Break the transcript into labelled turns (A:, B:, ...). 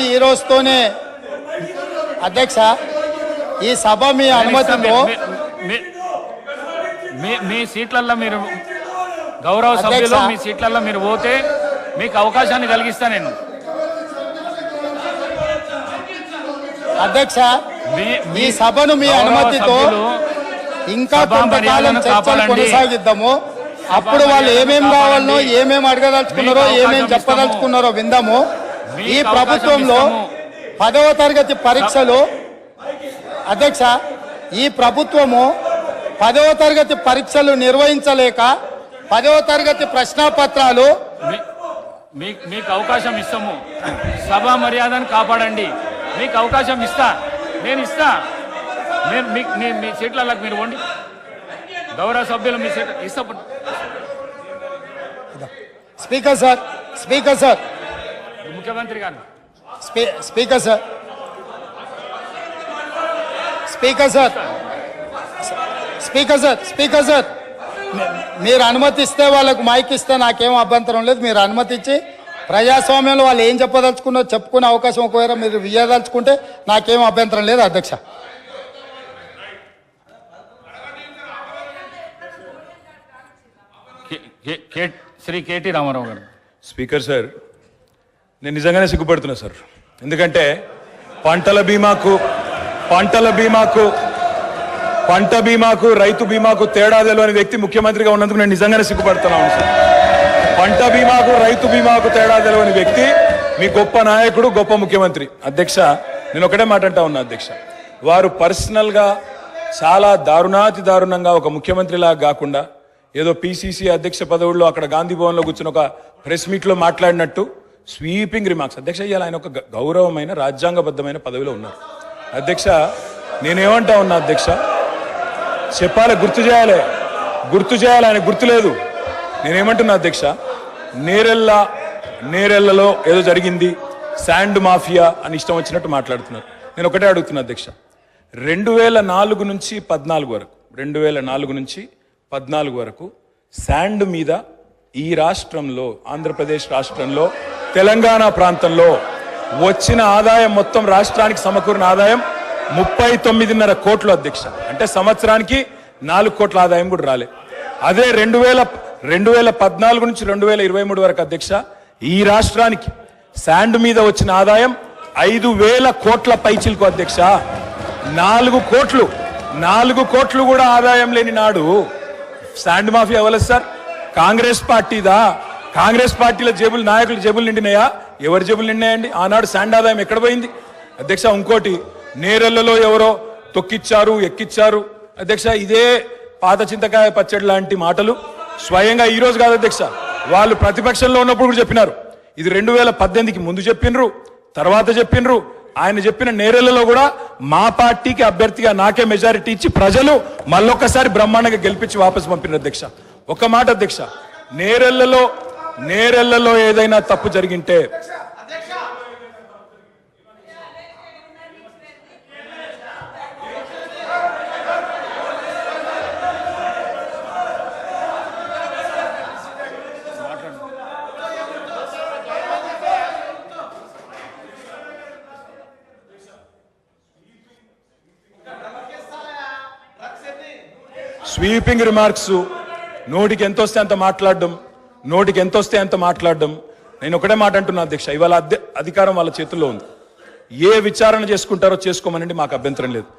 A: ఈ రోజుతోనే అధ్యక్ష ఈ సభ మీ అనుమతితో
B: మీ సీట్లలో మీరు గౌరవ సభ్యులు మీ సీట్లలో మీరు పోతే మీకు అవకాశాన్ని కలిగిస్తా నేను.
A: అధ్యక్ష ఈ సభను మీ అనుమతితో ఇంకా కొంతకాలం చర్చలు కొనసాగిద్దాము. అప్పుడు వాళ్ళు ఏమేం కావాలనో ఏమేం అడగదలుచుకున్నారో ఏమేం చెప్పదలుచుకున్నారో విందాము. ఈ ప్రభుత్వంలో 10వ తరగతి పరీక్షలు అధ్యక్ష ఈ ప్రభుత్వము 10వ తరగతి పరీక్షలు నిర్వహించలేక 10వ తరగతి ప్రశ్నాపత్రాలు
B: మీకు అవకాశం ఇస్తాము. సభా మర్యాదను కాపాడండి. మీకు అవకాశం ఇస్తా, నేను ఇస్తా. మీ సీట్లలో మీరు వండి గౌరవ సభ్యులు మీ సీట్ ఇస్తా.
A: స్పీకర్ సార్, స్పీకర్ సార్,
B: ముఖ్యమంత్రి గారు,
A: speaker sir, speaker sir, speaker sir, speaker sir, మీరు అనుమతిస్తే వాళ్ళకు మైక్ ఇస్తే నాకేం అభ్యంతరం లేదు. మీరు అనుమతించి ప్రజాస్వామ్యంలో వాళ్ళు ఏం చెప్పదలుచుకున్నో చెప్పుకునే అవకాశం ఒకవేళ మీరు ఇవ్వదలుచుకుంటే నాకేం అభ్యంతరం లేదు అధ్యక్ష.
B: శ్రీ కేటీ రామారావు గారు.
C: స్పీకర్ సార్, నేను నిజంగానే సిగ్గుపడుతున్నా సార్. ఎందుకంటే పంట బీమాకు రైతు బీమాకు తేడా తెలియని వ్యక్తి ముఖ్యమంత్రిగా ఉన్నందుకు నేను నిజంగానే సిగ్గుపడుతున్నాను సార్. పంట బీమాకు రైతు బీమాకు తేడా తెలియని వ్యక్తి మీ గొప్ప నాయకుడు, గొప్ప ముఖ్యమంత్రి. అధ్యక్ష, నేను ఒకటే మాట అంటా ఉన్నా అధ్యక్ష, వారు పర్సనల్గా చాలా దారుణంగా ఒక ముఖ్యమంత్రిలాగా కాకుండా ఏదో పిసిసి అధ్యక్ష పదవుల్లో అక్కడ గాంధీ భవన్లో కూర్చుని ఒక ప్రెస్ మీట్లో మాట్లాడినట్టు స్వీపింగ్ రిమార్క్స్. అధ్యక్ష, ఇవాళ ఆయన ఒక గౌరవమైన రాజ్యాంగబద్ధమైన పదవిలో ఉన్నారు. అధ్యక్ష, నేనేమంటా ఉన్నా అధ్యక్ష, చెప్పాలి, గుర్తు చేయాలి, ఆయన గుర్తులేదు. నేనేమంటున్నా అధ్యక్ష, నేరెళ్లలో ఏదో జరిగింది, శాండ్ మాఫియా అని ఇష్టం వచ్చినట్టు మాట్లాడుతున్నారు. నేను ఒకటే అడుగుతున్నా అధ్యక్ష, 2004 నుంచి 14 వరకు శాండ్ మీద ఈ రాష్ట్రంలో, ఆంధ్రప్రదేశ్ రాష్ట్రంలో, తెలంగాణ ప్రాంతంలో వచ్చిన ఆదాయం మొత్తం రాష్ట్రానికి సమకూరిన ఆదాయం 39.5 కోట్లు అధ్యక్ష. అంటే సంవత్సరానికి 4 కోట్ల ఆదాయం కూడా రాలే. అదే 2014 నుంచి 2023 వరకు అధ్యక్ష ఈ రాష్ట్రానికి శాండ్ మీద వచ్చిన ఆదాయం 5,000 కోట్ల పైచిలకు అధ్యక్ష. 4 కోట్లు కూడా ఆదాయం లేని నాడు శాండ్ మాఫియా అవ్వలేదు సార్. కాంగ్రెస్ పార్టీదా? కాంగ్రెస్ పార్టీల జేబులు, నాయకుల జేబులు నిండినాయా? ఎవరి జేబులు నిండినాయండి? ఆనాడు శాండ్ ఆదాయం ఎక్కడ పోయింది అధ్యక్ష? ఇంకోటి, నేరెళ్లలో ఎవరో తొక్కిచ్చారు, ఎక్కిచ్చారు అధ్యక్ష. ఇదే పాత చింతకాయ పచ్చడి లాంటి మాటలు స్వయంగా ఈ రోజు కాదు అధ్యక్ష, వాళ్ళు ప్రతిపక్షంలో ఉన్నప్పుడు కూడా చెప్పినారు. ఇది 2018కి ముందు చెప్పినరు, తర్వాత చెప్పినరు. ఆయన చెప్పిన నేరెళ్లలో కూడా మా పార్టీకి అభ్యర్థిగా నాకే మెజారిటీ ఇచ్చి ప్రజలు మళ్ళొక్కసారి బ్రహ్మాండంగా గెలిపించి వాపసు పంపినారు అధ్యక్ష. ఒక మాట అధ్యక్ష, నేరెళ్లలో ఏదైనా తప్పు జరిగింటే స్వీపింగ్ రిమార్క్స్, నోటికి ఎంత వస్తే అంత మాట్లాడడం. నేను ఒకటే మాట అంటున్నా అధ్యక్ష, ఇవాళ అధికారం వాళ్ళ చేతుల్లో ఉంది. ఏ విచారణ చేసుకుంటారో చేసుకోమనండి, మాకు అభ్యంతరం లేదు.